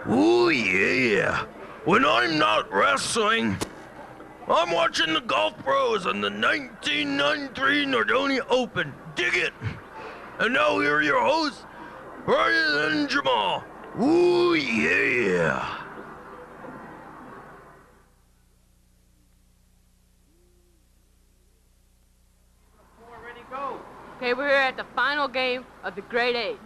Ooh, yeah. When I'm not wrestling, I'm watching the golf pros on the 1993 Nordonia Open. Dig it! And now here are your hosts, Brian and Jamal. Ooh, yeah. Okay, we're here at the final game of the Grade 8.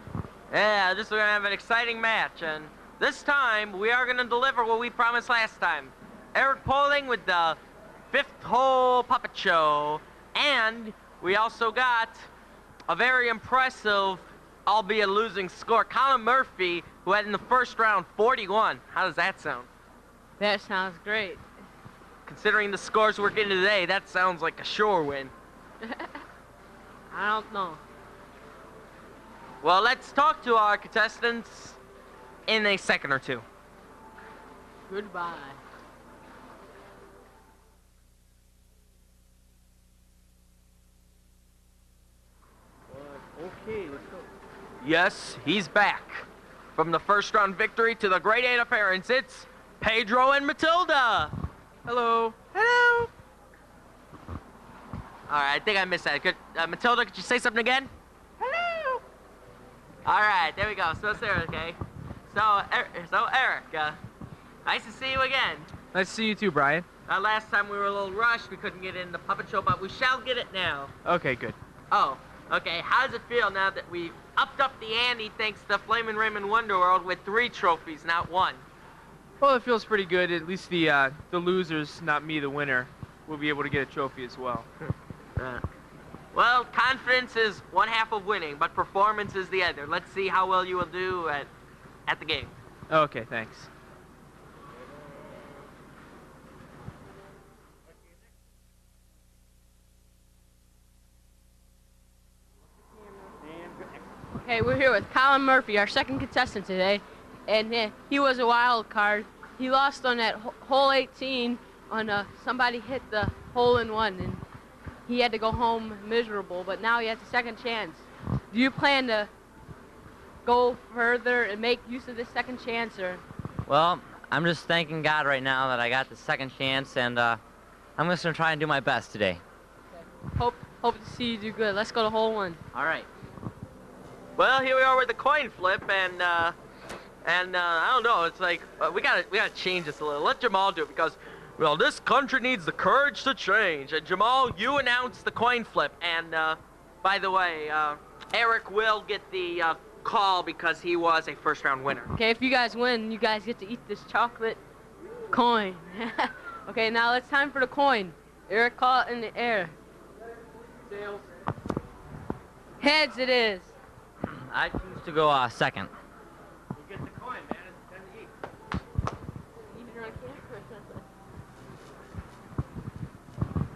Yeah, this is going to have an exciting match, and this time we are going to deliver what we promised last time. Eric Poling with the 5th hole puppet show, and we also got a very impressive, albeit losing score, Colin Murphy, who had in the first round 41. How does that sound? That sounds great. Considering the scores we're getting today, that sounds like a sure win. I don't know. Well, let's talk to our contestants in a second or two. Goodbye. Okay, let's go. Yes, he's back. From the first round victory to the Grade 8 appearance, it's Pedro and Matilda. Hello. Hello. All right, I think I missed that. Matilda, could you say something again? Hello. All right, there we go. So Sarah, okay. So Eric, nice to see you again. Nice to see you too, Brian. Last time we were a little rushed. We couldn't get in the puppet show, but we shall get it now. Okay, good. Oh, okay. How does it feel now that we've upped up the ante thanks to Flamin' Raymond Wonderworld with 3 trophies, not 1? Well, it feels pretty good. At least the losers, not me, the winner, will be able to get a trophy as well. Well, confidence is one half of winning, but performance is the other. Let's see how well you will do at the game. Okay, thanks. Okay, we're here with Colin Murphy, our second contestant today, and he was a wild card. He lost on that hole 18 on somebody hit the hole-in-one, and he had to go home miserable, but now he has a second chance. Do you plan to go further and make use of this second chance, or? Well, I'm just thanking God right now that I got the second chance, and I'm just going to try and do my best today. Okay. Hope to see you do good. Let's go to hole 1. All right. Well, here we are with the coin flip, and I don't know. It's like we gotta change this a little. Let Jamal do it because, well, this country needs the courage to change. And Jamal, you announce the coin flip. And by the way, Eric will get the call because he was a first-round winner. Okay, if you guys win, you guys get to eat this chocolate coin. Okay, now it's time for the coin. Eric, call it in the air. Tails. Heads it is. I choose to go second. You get the coin, man. It's time to eat.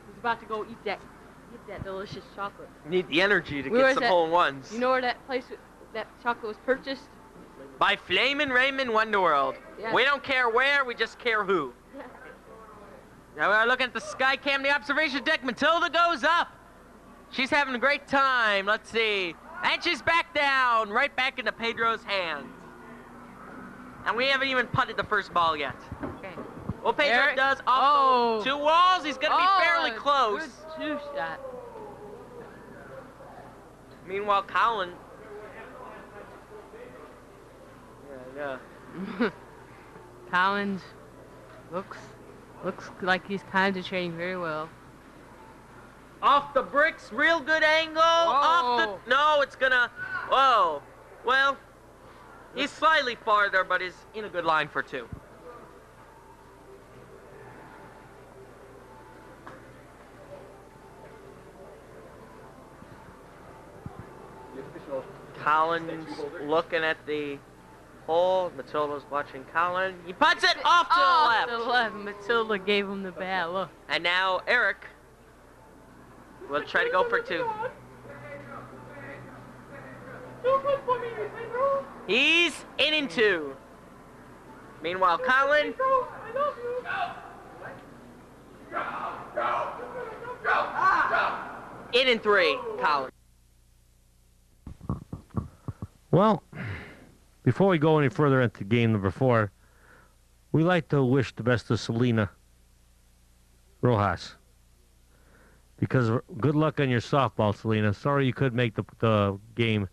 He's about to go eat that delicious chocolate. You need the energy to get some hole-in-ones. You know where that place, that chocolate was purchased? By Flamin' Raymond Wonderworld. Yeah. We don't care where, we just care who. Now we're looking at the sky cam, the observation deck. Matilda goes up. She's having a great time. Let's see. And she's back down, right back into Pedro's hands. And we haven't even putted the first ball yet. Okay. Well, Pedro Eric? does off the 2 walls. He's going to be fairly close. Good 2-shot. Meanwhile, Colin. Yeah. Collins looks like he's concentrating very well. Off the bricks, real good angle. Whoa. No, it's gonna. Whoa. Well, he's slightly farther, but he's in a good line for 2. Colin's looking at the hole. Matilda's watching Colin. He puts it off to the left. To the left. Matilda gave him the bad look. And now Eric will try to go for 2. He's in 2. Meanwhile, Colin. In 3, Colin. Well, Before we go any further into game number 4, we like to wish the best to Selena Rojas. Because good luck on your softball, Selena. Sorry you couldn't make the game.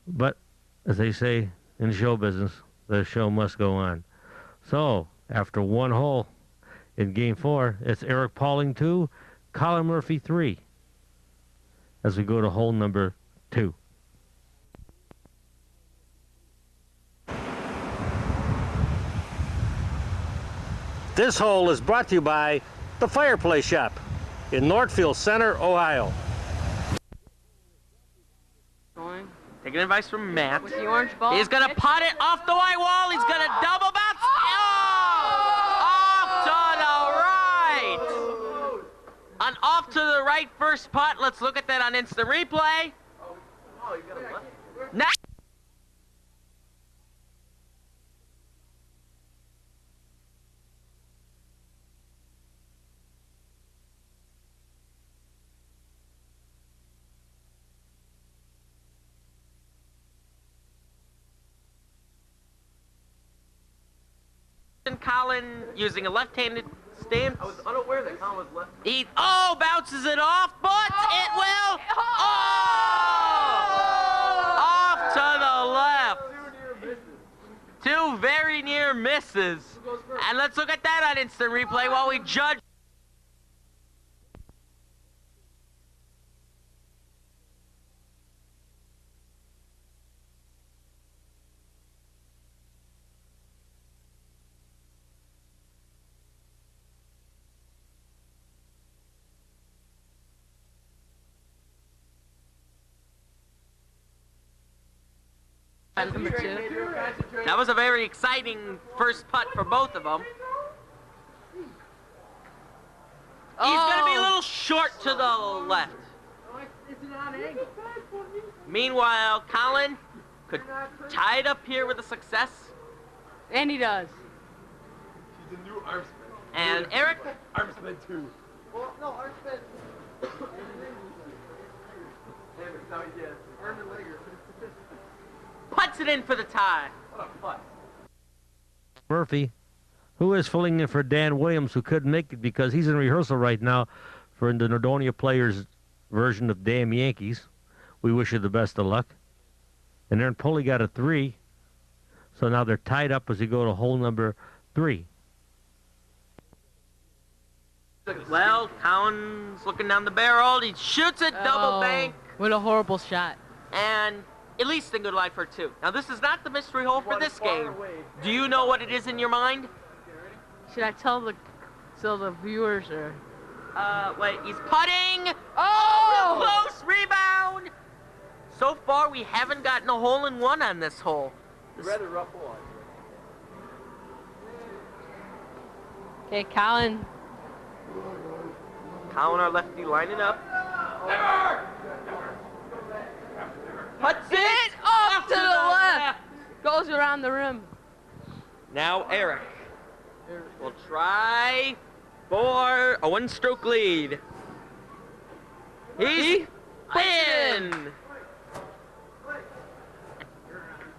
But, as they say in show business, the show must go on. So, after one hole in game 4, it's Eric Pauling 2, Colin Murphy 3. As we go to hole number 2. This hole is brought to you by the Fireplace Shop in Northfield Center, Ohio. Going. Taking advice from Matt. With the orange ball. He's gonna pot it off the white wall. He's gonna double bounce. Off to the right. An off to the right first putt. Let's look at that on instant replay. Now. Colin using a left-handed stance. I was unaware that Colin was left. He bounces it off, but it will off to the left. Two very near misses. And let's look at that on instant replay while we judge. Number 2. That was a very exciting first putt for both of them. He's going to be a little short to the left. Meanwhile, Colin could tie it up here with a success. And he does. She's the new arm spin. And Eric? Arm spin 2. Well, no, arm spin. Now he gets arm and legger. Puts it in for the tie. What a putt. Murphy, who is filling in for Dan Williams, who couldn't make it because he's in rehearsal right now for the Nordonia Players version of Damn Yankees. We wish you the best of luck. And Aaron Pulley got a 3. So now they're tied up as we go to hole number 3. Well, Colin's looking down the barrel. He shoots it, double bank. What a horrible shot. And at least in good life for 2. Now, this is not the mystery hole for this game. Do you know what it is in your mind? Should I tell the viewers or? Wait, he's putting. Oh! Real close rebound. So far, we haven't gotten a hole-in-one on this hole. Rather rough hole. Okay, Colin. Colin, our lefty, lining up. Puts it Off to the left. Goes around the rim. Now Eric will try for a one-stroke lead. He's in.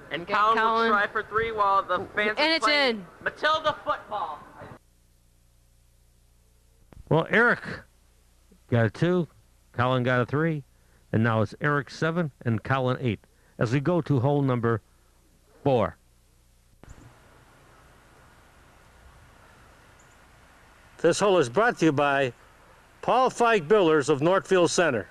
And Okay, Colin will Colin. try for 3 while the fans And are it's playing in. Matilda football. Well, Eric got a 2, Colin got a 3, and now it's Eric 7 and Colin 8 as we go to hole number 4. This hole is brought to you by Paul Feig Builders of Northfield Center.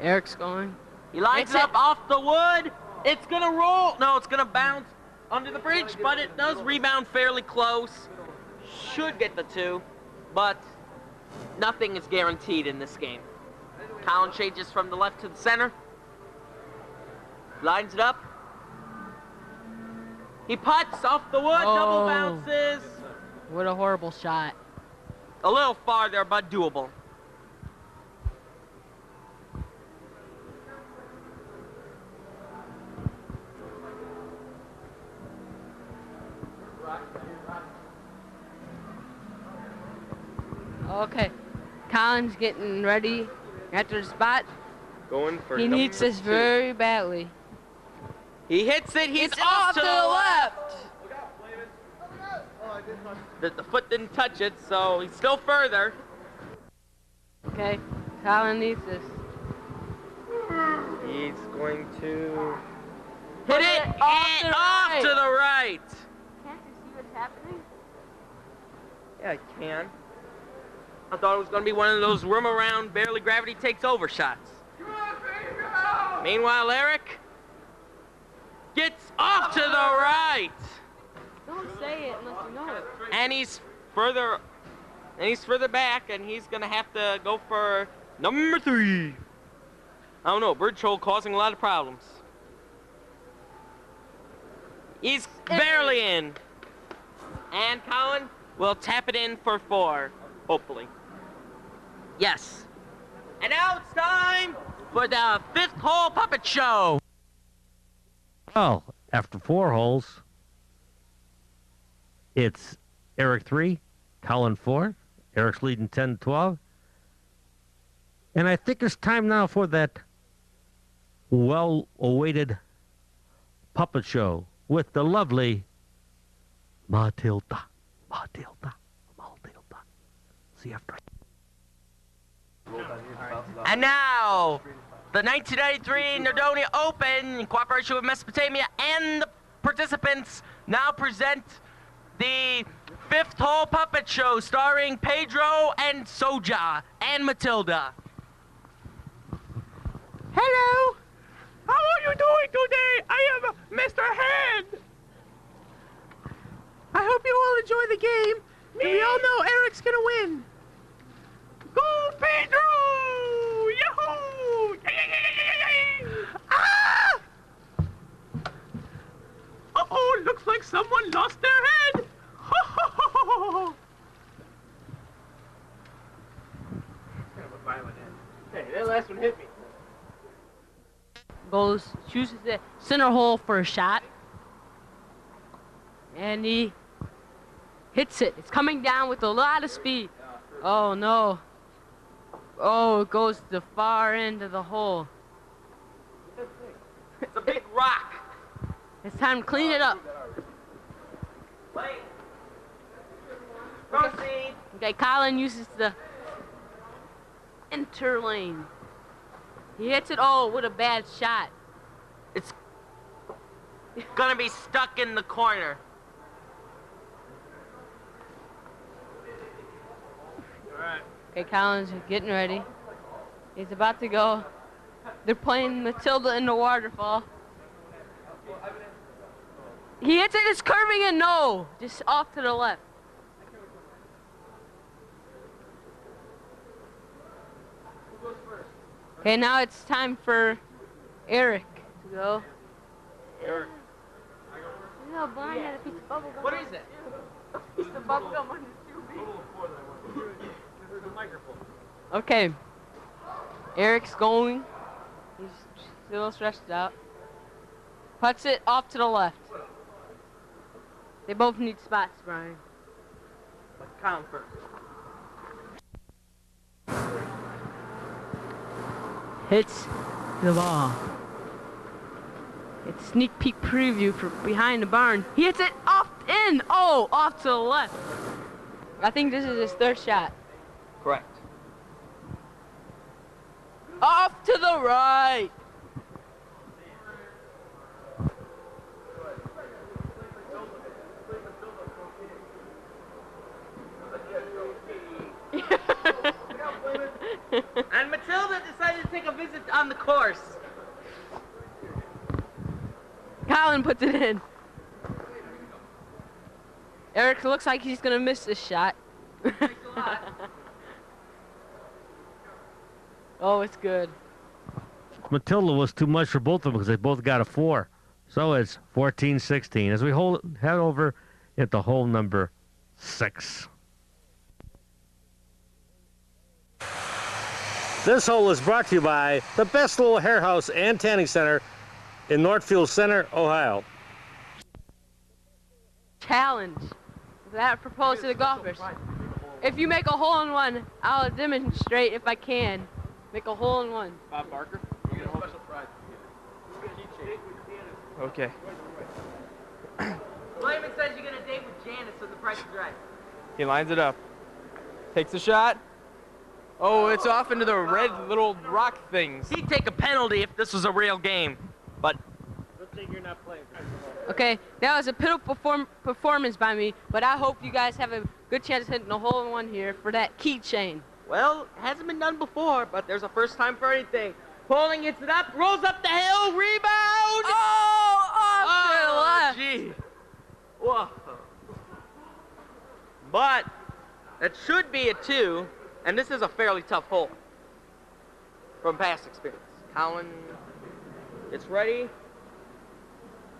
Eric's going. He lines It's it up it. off the wood. It's going to roll. No, it's going to bounce under the bridge, but it does rebound fairly close. Should get the 2, but nothing is guaranteed in this game. Colin changes from the left to the center. Lines it up. He putts off the wood, double Oh. bounces. What a horrible shot. A little farther, but doable. Okay. Colin's getting ready after the spot. Going for He needs this two. very badly. He hits it. He's It's off to the left. The foot didn't touch it, so he's still further. Okay, Colin needs this. He's going to Hit hit it it off off to to the the right. Can't you see what's happening? Yeah, I can. I thought it was going to be one of those room around, barely gravity takes over shots. Meanwhile, Eric gets off to the right. Don't say it unless you know it. And he's further back, and he's going to have to go for number 3. I don't know, bird troll causing a lot of problems. He's barely in. And Colin will tap it in for 4, hopefully. Yes. And now it's time for the 5th hole puppet show. Well, after 4 holes, it's Eric 3, Colin 4. Eric's leading 10-12. And I think it's time now for that well-awaited puppet show with the lovely Matilda. See you after. And now, the 1993 Nordonia Open, in cooperation with Mesopotamia and the participants, now present the 5th hole puppet show starring Pedro and Soja and Matilda. Hello. How are you doing today? I am Mr. Hand. I hope you all enjoy the game. We all know Eric's gonna win. Go Pedro! Yahoo! Ah! Uh-oh, looks like someone lost their head. Hey, that last one hit me. Chooses the center hole for a shot. And he hits it. It's coming down with a lot of speed. Oh no. Oh, it goes to the far end of the hole. It's a big rock. It's time to clean it up. Wait. Proceed. Okay, Colin uses the enter lane. He hits it, with a bad shot. It's gonna be stuck in the corner. Okay, Colin's getting ready. He's about to go. They're playing Matilda in the waterfall. He hits it, it's curving in, no! Just off to the left. Okay, now it's time for Eric to go. Eric. You know, Brian had a piece of bubble gum. What is it? Piece of bubble gum on his shoe. Okay. Eric's going. He's still stretched out. Puts it off to the left. They both need spots, Brian. Colin first. Hits the ball. It's sneak peek preview for behind the barn. He hits it off in. Oh, off to the left. I think this is his 3rd shot. Correct. Off to the right. And Matilda decided to take a visit on the course. Colin puts it in. Eric looks like he's gonna miss this shot. Oh, it's good. Matilda was too much for both of them because they both got a 4. So it's 14-16 as we head over into hole number 6. This hole is brought to you by the best little hair house and tanning center in Northfield Center, Ohio. Challenge that I propose to the golfers. If you make a hole-in-one, I'll demonstrate if I can make a hole-in-one. Bob Barker? Okay. Blayman says you're gonna date with Janice on The Price is Right. He lines it up. Takes a shot. Oh, it's off into the red little rock things. He'd take a penalty if this was a real game, but Okay, that was a pitiful performance by me, but I hope you guys have a good chance of hitting a hole-in-one here for that keychain. well, hasn't been done before. But there's a first time for anything. Poling hits it up, rolls up the hill, rebound. Oh, off to the left. Gee. Whoa. But it should be a 2, and this is a fairly tough hole from past experience. Colin gets ready,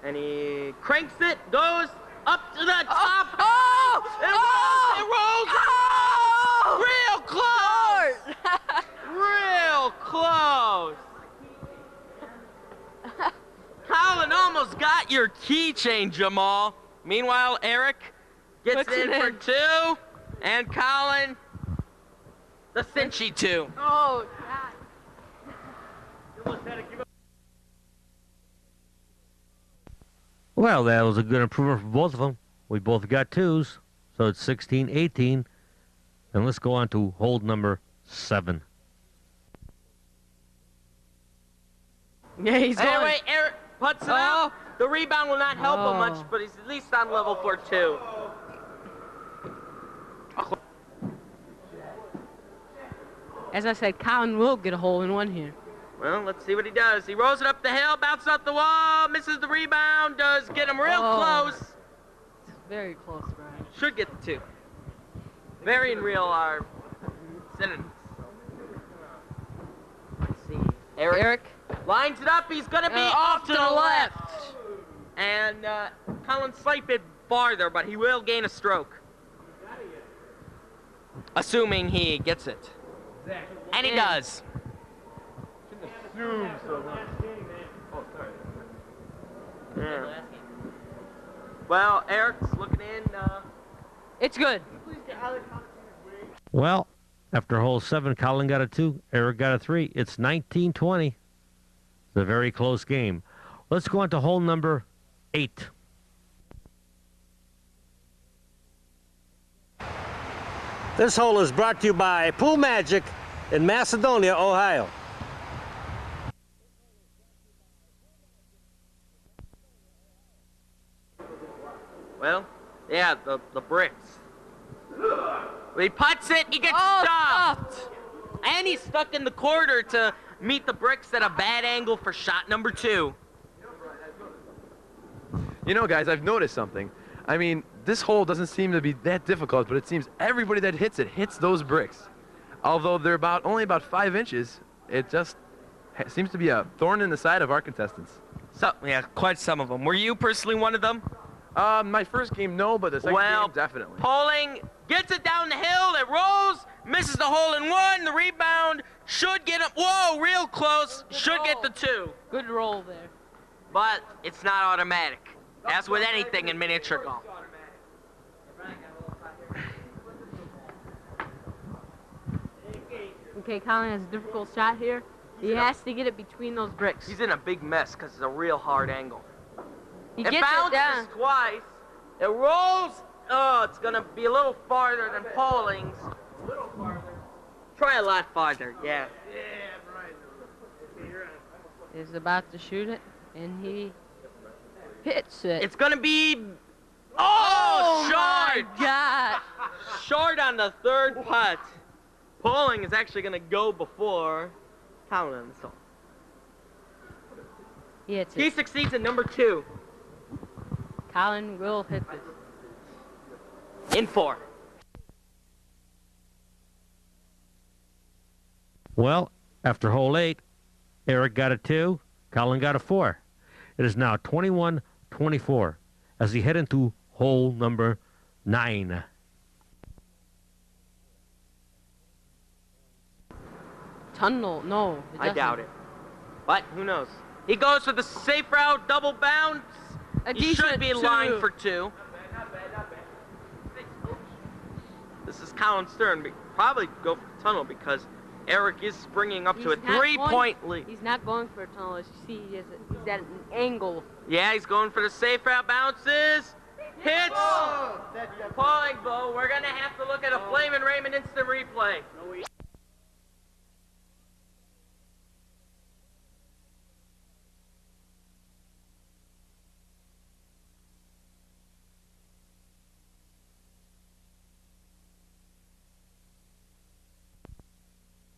and he cranks it, goes up to the top. It rolls, real close, real close. Colin almost got your keychain, Jamal. Meanwhile, Eric gets Puts in it for in. 2, and Colin, the cinchy 2. Oh, God. Well, that was a good improvement for both of them. We both got 2s, so it's 16-18. And let's go on to hold number 7. Yeah, he's going. Anyway, Eric puts it up. The rebound will not help him much, but he's at least on level for 2. As I said, Colin will get a hole-in-one here. Well, let's see what he does. He rolls it up the hill, bounces off the wall, misses the rebound, does get him real close. It's very close, Brian. Should get the 2. Very and real are synonyms. Let's see. Eric lines it up. He's going to be off to the left. And Colin's slight bit farther, but he will gain a stroke. Assuming he gets it. And he does. Yeah. Well, Eric's looking in. It's good. Well, after hole 7, Colin got a 2, Eric got a 3. It's 19-20. It's a very close game. Let's go on to hole number 8. This hole is brought to you by Pool Magic in Macedonia, Ohio. Well, yeah, the bricks. He putts it, he gets stuffed. stuffed. And he's stuck in the corner to meet the bricks at a bad angle for shot number 2. You know, guys, I've noticed something. I mean, this hole doesn't seem to be that difficult, but it seems everybody that hits it hits those bricks. Although they're only about 5 inches, it just seems to be a thorn in the side of our contestants. So, yeah, quite some of them. Were you personally one of them? My first game, no, but the second game, definitely. Poling gets it down the hill, it rolls, misses the hole-in-one, the rebound should get him, whoa, real close, should get the 2. Good roll there. But it's not automatic, as with anything in miniature golf. Okay, Colin has a difficult shot here. He has to get it between those bricks. He's in a big mess because it's a real hard angle. He It gets it bounces down. twice. It rolls. Oh, it's going to be a little farther than Poling's. A little farther. Try a lot farther, yeah. He's about to shoot it, and he hits it. It's going to be... Oh, my short! God. Short on the 3rd putt. Poling is actually going to go before Colin. So He hits he it. succeeds in number 2. Colin will hit this. In 4. Well, after hole 8, Eric got a 2, Colin got a 4. It is now 21-24 as we head into hole number 9. Tunnel, no. I doubt it. But who knows? He goes for the safe route, double bounce. He should be in line for 2. This is Colin Stern. Probably go for the tunnel because Eric is springing up to a He's not 3-point lead. He's not going for a tunnel. As you see, he's at an angle. Yeah, he's going for the safe route, bounces, hits, pulling ball. We're gonna have to look at a Flamin' Raymond instant replay.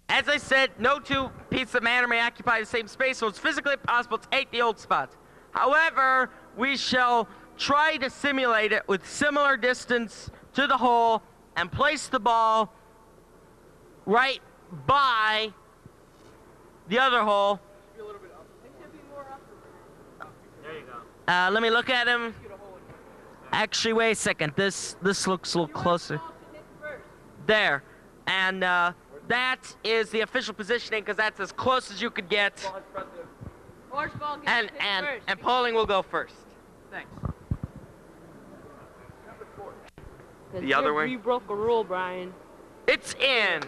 As I said, no two pieces of matter may occupy the same space, so it's physically impossible to take the old spots. However, we shall try to simulate it with similar distance to the hole and place the ball right by the other hole. Let me look at him. Actually, wait a second. This looks a little closer. There. And that is the official positioning because that's as close as you could get. And polling will go first. Thanks. The other way? You broke a rule, Brian. It's in.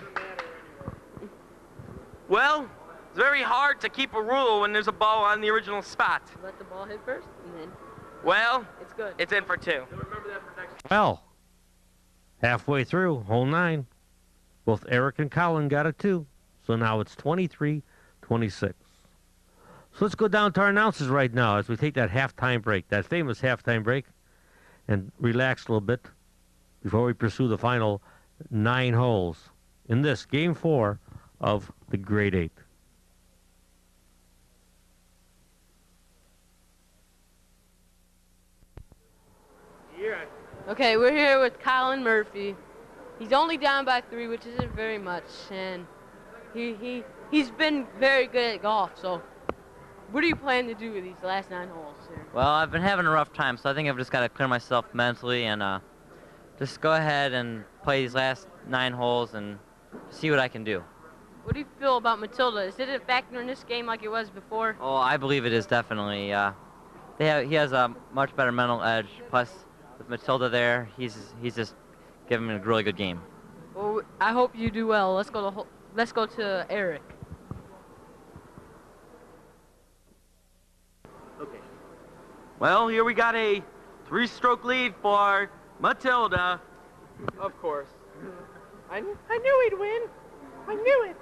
Well, it's very hard to keep a rule when there's a ball on the original spot. Let the ball hit first, and then Well, it's good. it's in for 2. Well, halfway through, hole 9. Both Eric and Colin got it too. So now it's 23-26. So let's go down to our announcers right now as we take that halftime break, that famous halftime break, and relax a little bit before we pursue the final 9 holes in this Game 4 of the Grade 8. Okay, we're here with Colin Murphy. He's only down by 3, which isn't very much, and he's been very good at golf. So, what do you plan to do with these last 9 holes here? Well, I've been having a rough time, so I think I've just got to clear myself mentally and just go ahead and play these last 9 holes and see what I can do. What do you feel about Matilda? Is it a factor in this game like it was before? Oh, I believe it is definitely. He has a much better mental edge. Plus, with Matilda there, he's just giving him a really good game. Well, I hope you do well. Let's go to Eric. Okay. Well, here we got a 3-stroke lead for Matilda. Of course. I knew he'd win. I knew it.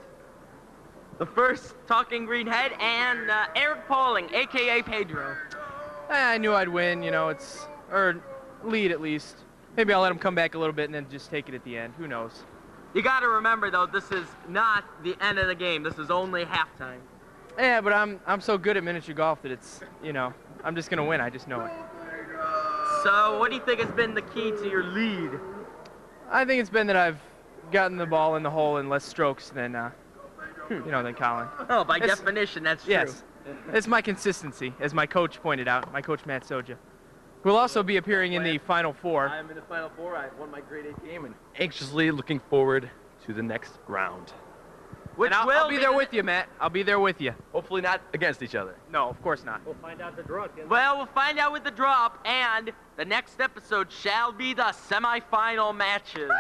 The first talking greenhead and Eric Pauling, a.k.a. Pedro. I knew I'd win, or lead at least. Maybe I'll let him come back a little bit and then just take it at the end. Who knows? You got to remember, though, this is not the end of the game. This is only halftime. Yeah, but I'm so good at miniature golf that it's, I'm just going to win. I just know it. So what do you think has been the key to your lead? I think it's been that I've gotten the ball in the hole in less strokes than, than Colin. Oh, by definition, that's true. Yes. It's my consistency, as my coach pointed out, my coach Matt Soja. We'll also be appearing in the Final Four. I'm in the Final Four. I won my Grade 8 game and anxiously looking forward to the next round. Which I'll be there with you, Matt. I'll be there with you. Hopefully not against each other. No, of course not. Well, we'll find out with the drop, and the next episode shall be the semifinal matches.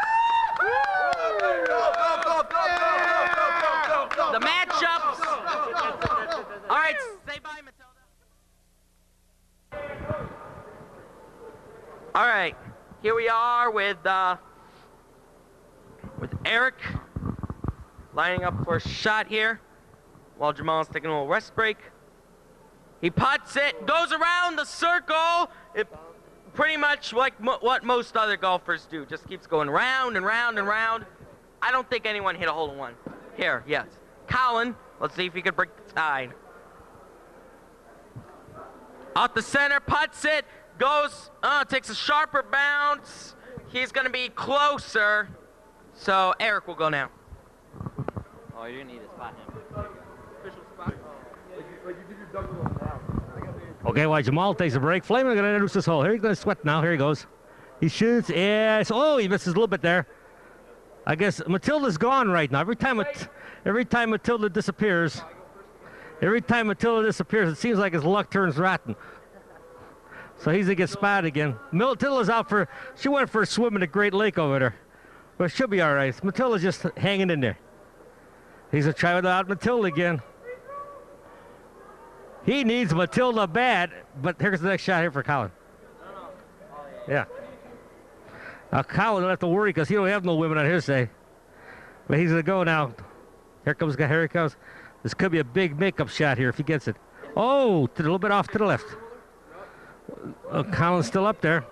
The matchups. All right, say bye, Matilda. All right, here we are with Eric lining up for a shot here while Jamal's taking a little rest break. He putts it, goes around the circle. It pretty much like what most other golfers do, just keeps going round and round and round. I don't think anyone hit a hole-in-one. Here, yes. Colin, let's see if he can break the tide. Out the center, putts it, goes, takes a sharper bounce. He's going to be closer. So Eric will go now. Oh, you're going to need to spot him. Okay, while Jamal takes a break, Flamin' going to introduce this hole. Here he's going to sweat now. Here he goes. He shoots. Yes. Oh, he misses a little bit there. I guess Matilda's gone right now. Every time Matilda disappears, it seems like his luck turns rotten. So he's going to get spotted again. Matilda's out she went for a swim in the Great Lake over there. But she'll be all right. Matilda's just hanging in there. He's a try without Matilda again. He needs Matilda bad, but here's the next shot here for Colin. Yeah. Now Colin don't have to worry because he don't have no women on his side. But he's gonna go now. Here he comes. This could be a big makeup shot here if he gets it. Oh, a little bit off to the left. Colin's still up there.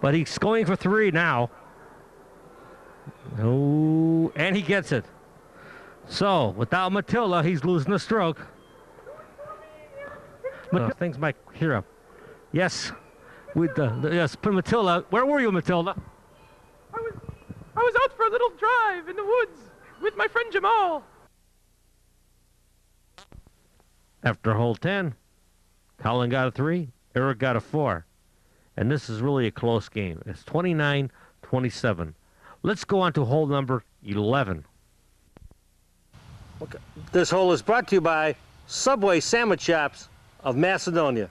But he's going for 3 now. Oh, and he gets it. So, without Matilda, he's losing the stroke. Things might hear up. Yes. Yes, put Matilda. Where were you, Matilda? I was out for a little drive in the woods with my friend Jamal. After hole 10, Colin got a 3, Eric got a 4. And this is really a close game. It's 29-27. Let's go on to hole number 11. Okay. This hole is brought to you by Subway Sandwich Shops of Macedonia.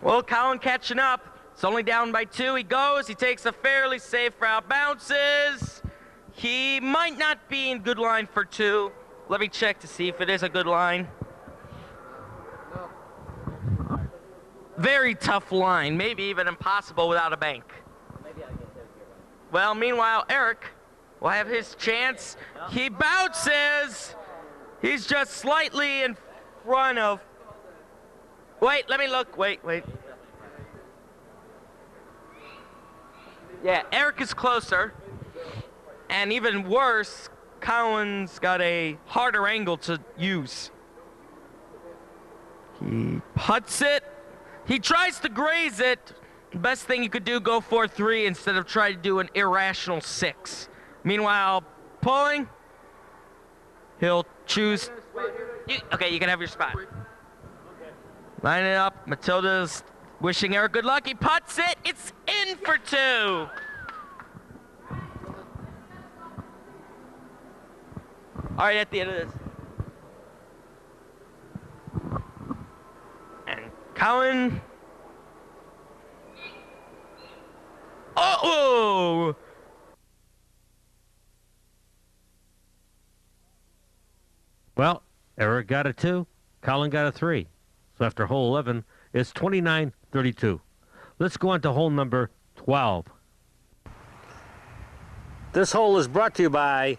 Well, Colin catching up. It's only down by 2. He goes. He takes a fairly safe route. Bounces. He might not be in good line for 2. Let me check to see if it is a good line. Very tough line. Maybe even impossible without a bank. Well, meanwhile, Eric will have his chance. He bounces. He's just slightly in front of... Wait, let me look. Wait. Yeah, Eric is closer. And even worse, Colin's got a harder angle to use. He putts it. He tries to graze it. Best thing you could do, go 4-3 instead of try to do an irrational 6. Meanwhile, pulling, he'll choose. Okay, you can have your spot. Line it up. Matilda's wishing Eric good luck. He putts it. It's in for 2. All right, at the end of this. And Colin. Oh! Well, Eric got a 2. Colin got a 3. So after hole 11, it's 29-32. Let's go on to hole number 12. This hole is brought to you by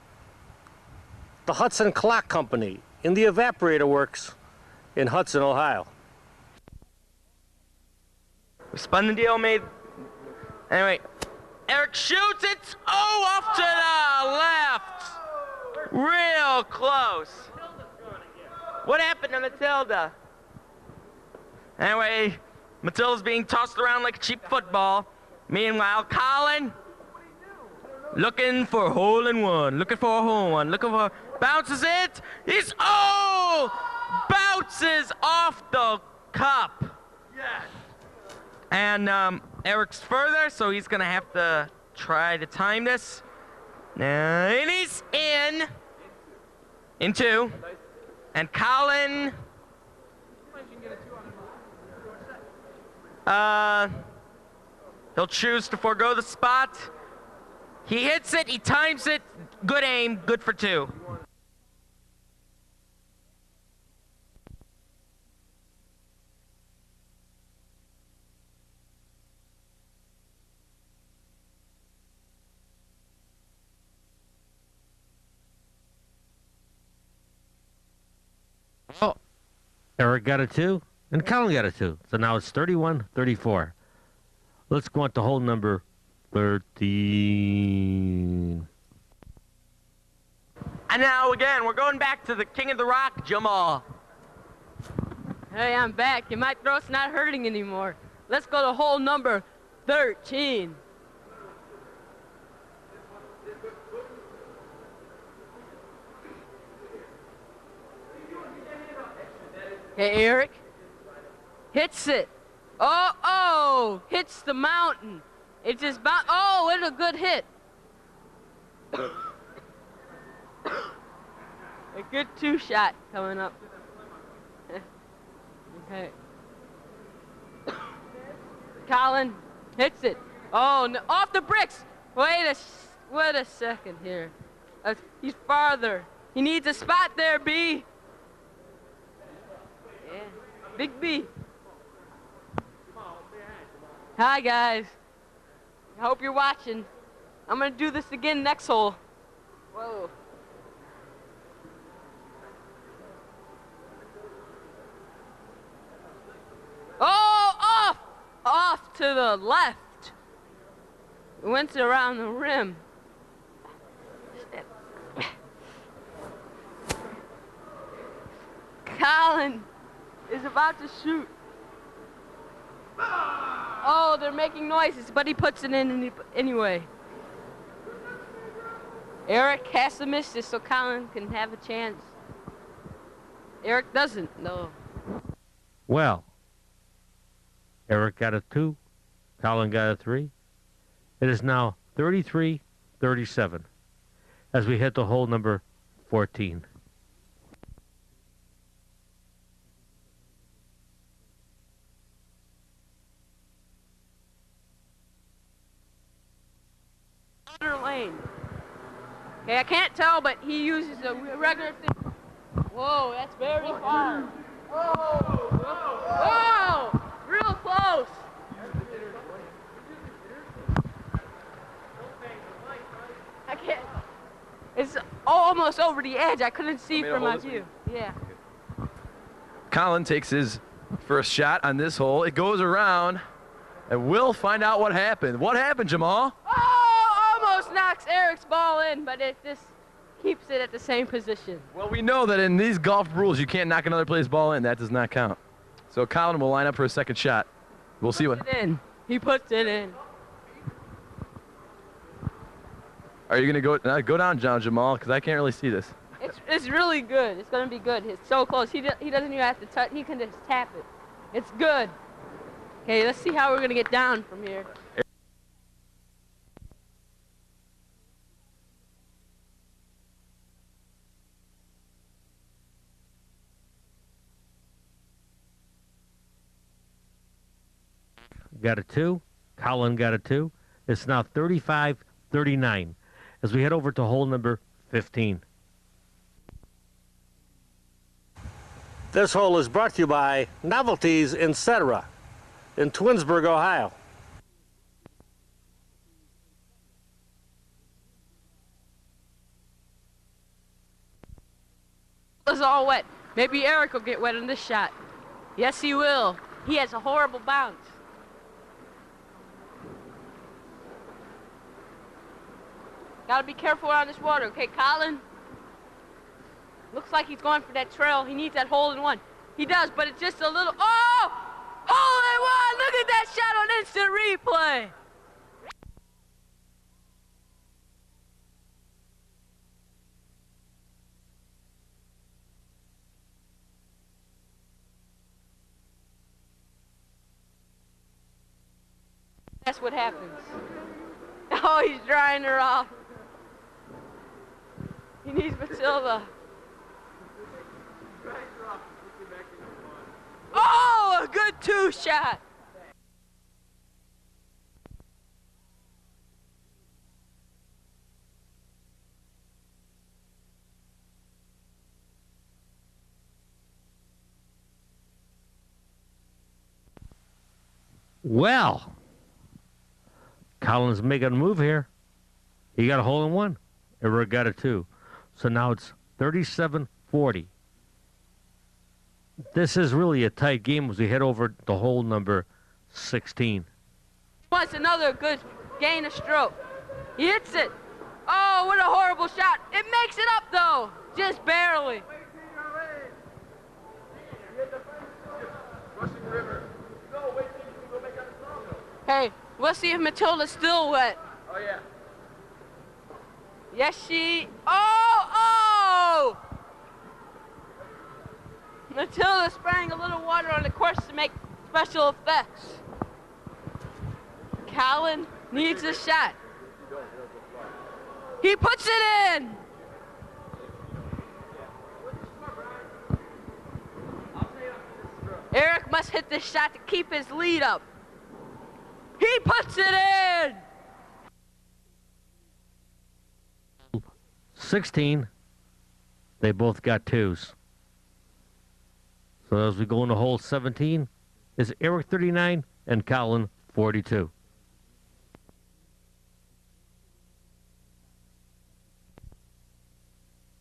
the Hudson Clock Company in the Evaporator Works in Hudson, Ohio. We spun the deal, made. Anyway, Eric shoots it. Oh, off to the left. Real close. What happened to Matilda? Anyway, Matilda's being tossed around like a cheap football. Meanwhile, Colin looking for a hole in one. Looking for a hole in one. Looking for... Bounces it. He's... Oh! Bounces off the cup. Yes. And Eric's further, so he's going to have to try to time this. And he's in. In 2. And Colin... he'll choose to forego the spot. He hits it, he times it, good aim, good for 2. Oh, Eric got a 2, and Colin got a 2. So now it's 31-34. Let's go on to hole number 13. And now again, we're going back to the King of the Rock, Jamal. Hey, I'm back, and my throat's not hurting anymore. Let's go to hole number 13. Hey, Eric. Hits it. Oh, hits the mountain. It just oh, it's a good hit. A good 2 shot coming up. Okay. Colin hits it. Oh, no, off the bricks. Wait a second here. He's farther. He needs a spot there, B. Yeah. Big B. Hi, guys. I hope you're watching. I'm going to do this again next hole. Whoa. Oh, off! Off to the left. It went around the rim. Colin is about to shoot. Oh, they're making noises, but he puts it in anyway. Eric has to miss this so Colin can have a chance. Eric doesn't, no. Well, Eric got a 2. Colin got a 3. It is now 33-37 as we hit the hole number 14. Lane. Okay, I can't tell, but he uses a regular thing. Whoa, that's very far. Whoa, real close. I can't. It's almost over the edge. I couldn't see from my view. Yeah. Colin takes his first shot on this hole. It goes around, and we'll find out what happened. What happened, Jamal? Oh, almost knocks Eric's ball in, but it just keeps it at the same position. Well, we know that in these golf rules, you can't knock another player's ball in. That does not count. So Colin will line up for a second shot. We'll see what. He puts it in. Are you gonna go down, Jamal? Because I can't really see this. It's really good. It's gonna be good. It's so close. He doesn't even have to touch. He can just tap it. It's good. Okay, let's see how we're gonna get down from here. Got a 2. Colin got a 2. It's now 35-39 as we head over to hole number 15. This hole is brought to you by Novelties, etc. in Twinsburg, Ohio. It's all wet. Maybe Eric will get wet on this shot. Yes, he will. He has a horrible bounce. Gotta be careful around this water, okay, Colin? Looks like he's going for that trail. He needs that hole in one. He does, but it's just a little. Oh! Hole in one! Look at that shot on instant replay! That's what happens. Oh, he's drying her off. He needs Matilda. Oh, a good 2 shot. Well, Colin's making a move here. He got a hole in one. Eric got a 2. So now it's 37-40. This is really a tight game as we head over to hole number 16. Wants another good gain of stroke. He hits it. Oh, what a horrible shot. It makes it up, though. Just barely. Hey, we'll see if Matilda's still wet. Oh, yeah. Yes, she. Oh! Matilda spraying a little water on the course to make special effects. Colin needs a shot. He puts it in. Eric must hit this shot to keep his lead up. He puts it in. 16, they both got 2s. So as we go into hole 17, is Eric 39 and Colin 42.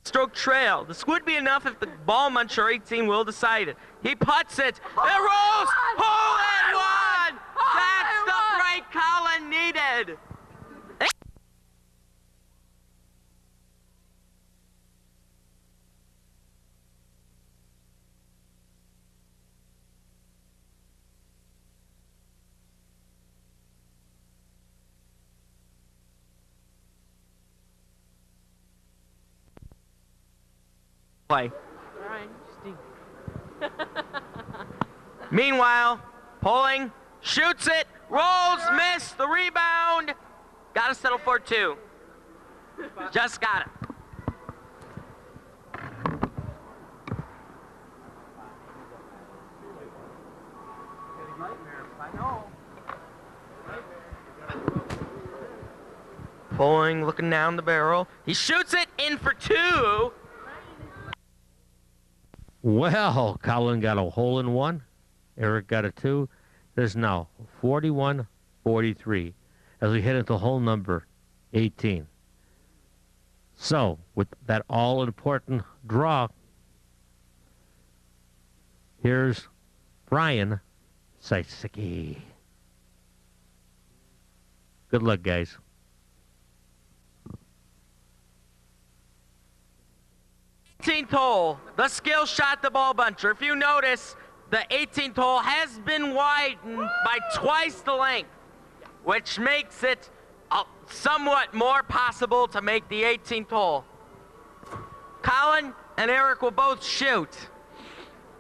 Stroke trail. This would be enough if the ball muncher 18 will decide it. He puts it. It rolls. Hole in one. That's the break Colin needed. Play. Meanwhile, Poling shoots it, rolls, miss, the rebound. Got to settle for 2. Just got it. Poling looking down the barrel. He shoots it in for 2. Well, Colin got a hole in 1. Eric got a 2. There's now 41-43 as we head into hole number 18. So, with that all-important draw, here's Brian Sisicki. Good luck, guys. Hole, the skill shot, the ball buncher. If you notice, the 18th hole has been widened by twice the length, which makes it somewhat more possible to make the 18th hole. Colin and Eric will both shoot.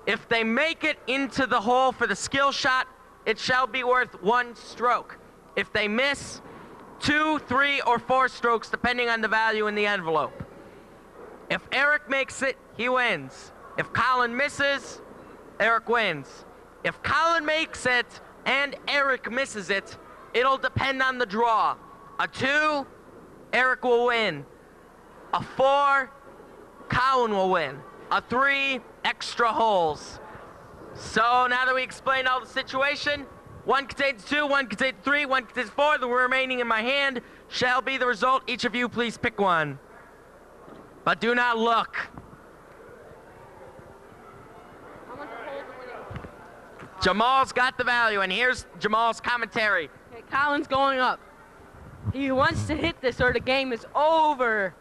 If they make it into the hole for the skill shot, it shall be worth 1 stroke. If they miss, 2, 3, or 4 strokes, depending on the value in the envelope. If Eric makes it, he wins. If Colin misses, Eric wins. If Colin makes it and Eric misses it, it'll depend on the draw. A 2, Eric will win. A 4, Colin will win. A 3, extra holes. So now that we explained all the situation, 1 contains 2, 1 contains 3, 1 contains 4, the remaining in my hand shall be the result. Each of you please pick one. But do not look. Jamal's got the value, and here's Jamal's commentary. Okay, Colin's going up. He wants to hit this or the game is over.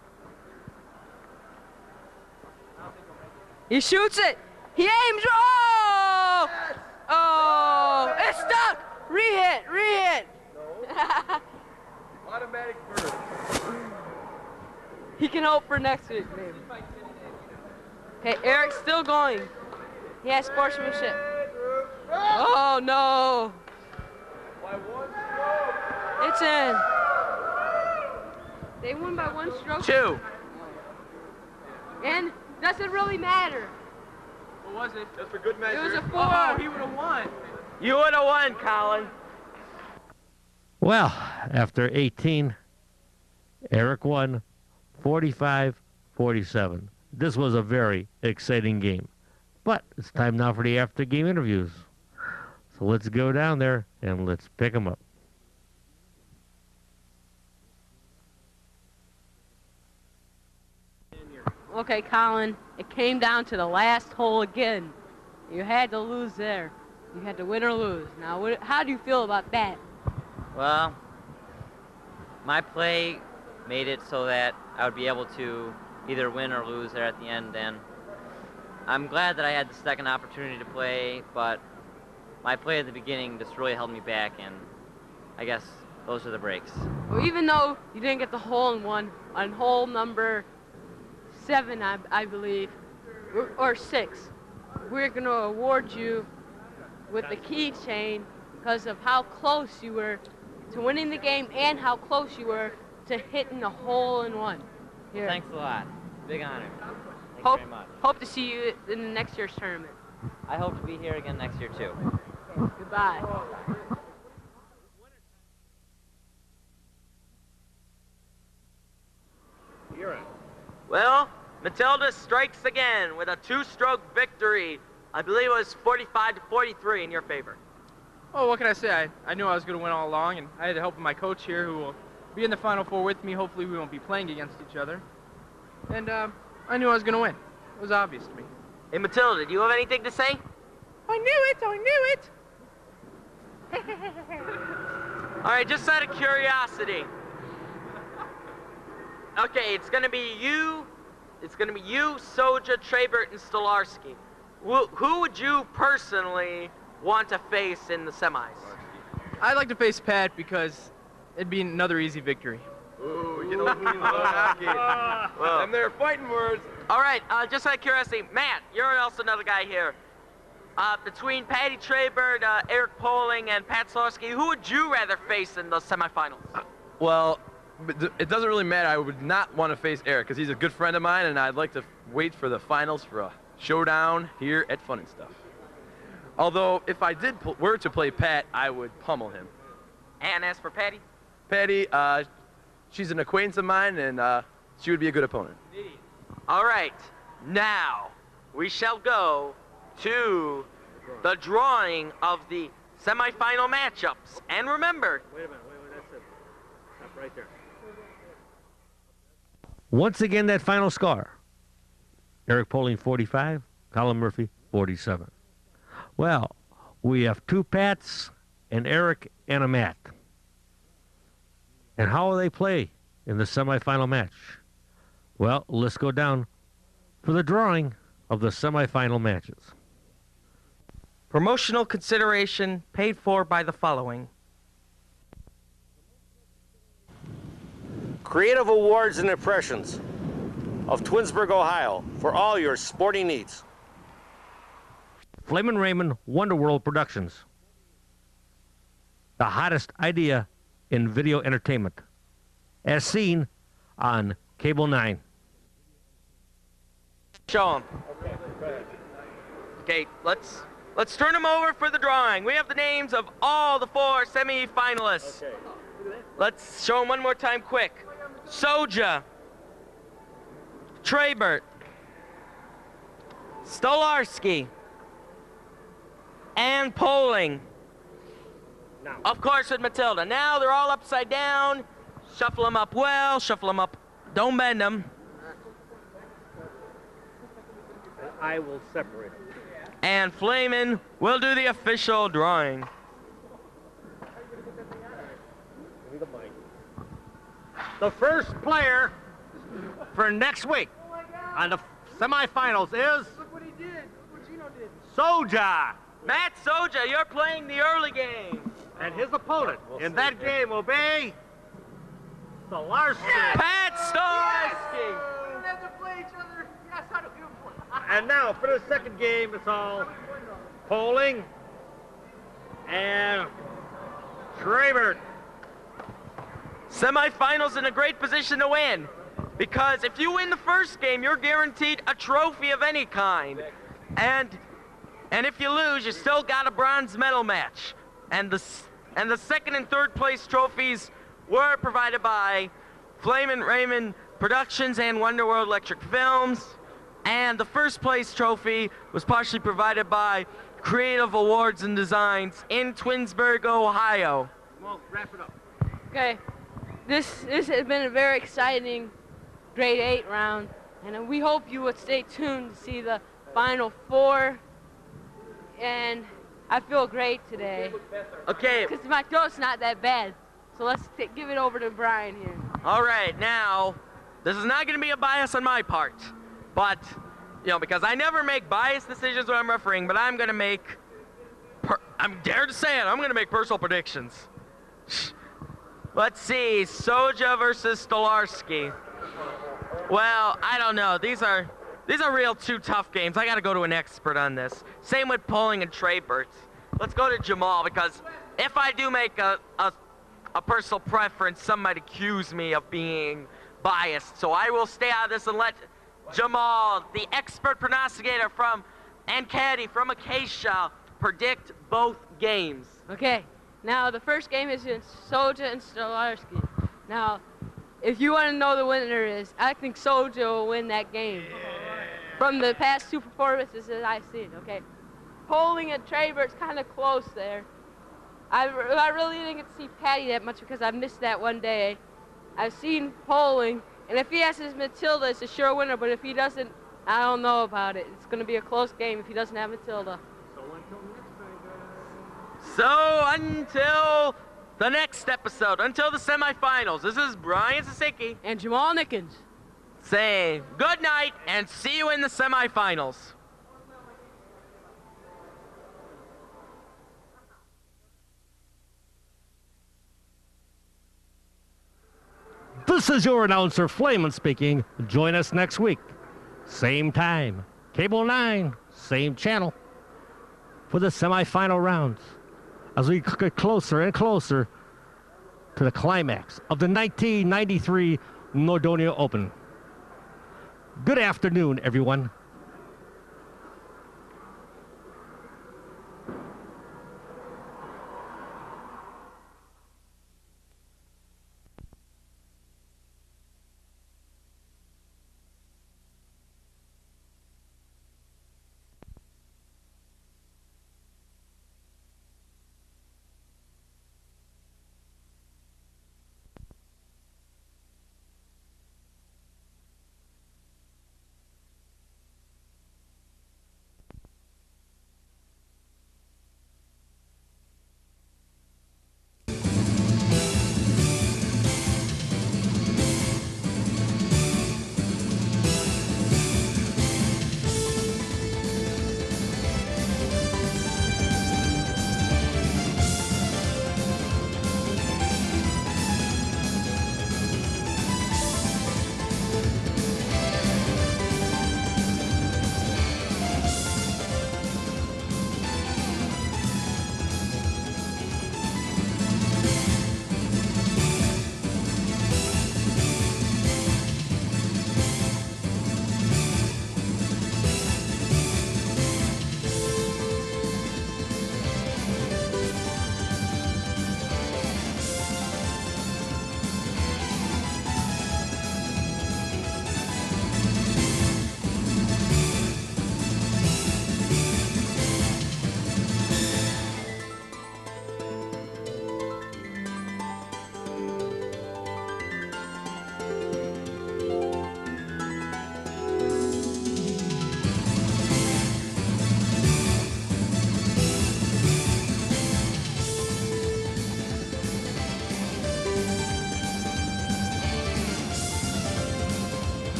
He shoots it. He aims. Oh! Oh! It's stuck! Re-hit! Re-hit! No. Automatic burn. He can hope for next week, maybe. Okay, Eric's still going. He has sportsmanship. Oh, no. It's in. They won by 1 stroke. 2. And does it really matter? What was it? Just for good measure. It was a 4. Oh, he would have won. You would have won, Colin. Well, after 18, Eric won 45-47. This was a very exciting game. But it's time now for the after-game interviews. So let's go down there and let's pick them up. Okay, Colin, it came down to the last hole again. You had to lose there. You had to win or lose. Now, how do you feel about that? Well, my play made it so that I would be able to either win or lose there at the end, and I'm glad that I had the second opportunity to play, but my play at the beginning just really held me back, and I guess those are the breaks. Well, even though you didn't get the hole in one on hole number 7, I believe, or 6, we're going to award you with the keychain because of how close you were to winning the game and how close you were to hitting a hole in one. Here. Thanks a lot. Big honor. Thanks very much. Hope to see you in the next year's tournament. I hope to be here again next year, too. Okay, goodbye. Well, Matilda strikes again with a 2-stroke victory. I believe it was 45-43 in your favor. Oh, what can I say? I knew I was going to win all along, and I had the help of my coach here, who will be in the Final Four with me. Hopefully we won't be playing against each other. And I knew I was going to win. It was obvious to me. Hey, Matilda, do you have anything to say? I knew it! I knew it! All right, just out of curiosity. Okay, it's gonna be you, Soja, Trebert, and Stolarski. Who would you personally want to face in the semis? I'd like to face Pat because it'd be another easy victory. Ooh, you know, and they're fighting words. All right, just out of curiosity, Matt, you're also another guy here. Between Patty Trebert, Eric Poling, and Pat Stolarski, who would you rather face in the semifinals? Well, it doesn't really matter. I would not want to face Eric because he's a good friend of mine, and I'd like to wait for the finals for a showdown here at Fun and Stuff. Although, if I were to play Pat, I would pummel him. And as for Patty? Patty, she's an acquaintance of mine, and she would be a good opponent. All right, now we shall go to the drawing of the semifinal matchups. And remember... Wait a minute, that's it. Stop right there. Once again, that final score. Eric Poling, 45. Colin Murphy, 47. Well, we have 2 Pats, an Eric, and a Matt. And how will they play in the semifinal match? Well, let's go down for the drawing of the semifinal matches. Promotional consideration paid for by the following. Creative awards and impressions of Twinsburg, Ohio, for all your sporting needs. Flamin' Raymond Wonderworld Productions. The hottest idea in video entertainment, as seen on Cable 9. Show 'em. Okay, let's turn them over for the drawing. We have the names of all the 4 semi-finalists. Okay. Let's show them one more time quick. Soja, Trebert, Stolarski, and Poling. Now. Of course with Matilda. Now they're all upside down. Shuffle them up well, shuffle them up. Don't bend them. I will separate them. And Flamin will do the official drawing. The first player for next week on the semifinals is Soja. Matt Soja, you're playing the early game. And his opponent in that game will be Stolarski. Pat Stolarski. And now for the second game, it's all Poling and Trebert. Semifinals in a great position to win, because if you win the first game, you're guaranteed a trophy of any kind, and if you lose, you still got a bronze medal match. And the second and third place trophies were provided by Flamin' Raymond Productions and Wonderworld Electric Films. And the first place trophy was partially provided by Creative Awards and Designs in Twinsburg, Ohio. Well, wrap it up. Okay, this has been a very exciting grade 8 round, and we hope you would stay tuned to see the Final 4. And I feel great today. Okay. Because my throat's not that bad. So let's give it over to Brian here. All right, now, this is not going to be a bias on my part. But, you know, because I never make biased decisions when I'm refereeing, but I'm going to make, I'm dared to say it, I'm going to make personal predictions. Let's see, Soja versus Stolarski. Well, I don't know. These are real 2 tough games. I got to go to an expert on this. Same with Poling and Trebert. Let's go to Jamal, because if I do make a personal preference, some might accuse me of being biased. So I will stay out of this and let Jamal, the expert prognosticator and caddy from Acacia, predict both games. Okay, now the first game is in Soja and Stolarski. Now, if you want to know the winner is, I think Soja will win that game. From the past two performances that I've seen, okay? Polling at Traver's kind of close there. I really didn't get to see Patty that much because I missed that one day. I've seen polling, and if he has his Matilda, it's a sure winner, but if he doesn't, I don't know about it. It's going to be a close game if he doesn't have Matilda. So until the next episode, until the semifinals, this is Brian Saseki And Jamal Nickens. Say good night and see you in the semifinals. This is your announcer, Flamin speaking. Join us next week. Same time. Cable 9, same channel. For the semifinal rounds. As we get closer and closer to the climax of the 1993 Nordonia Open. Good afternoon, everyone.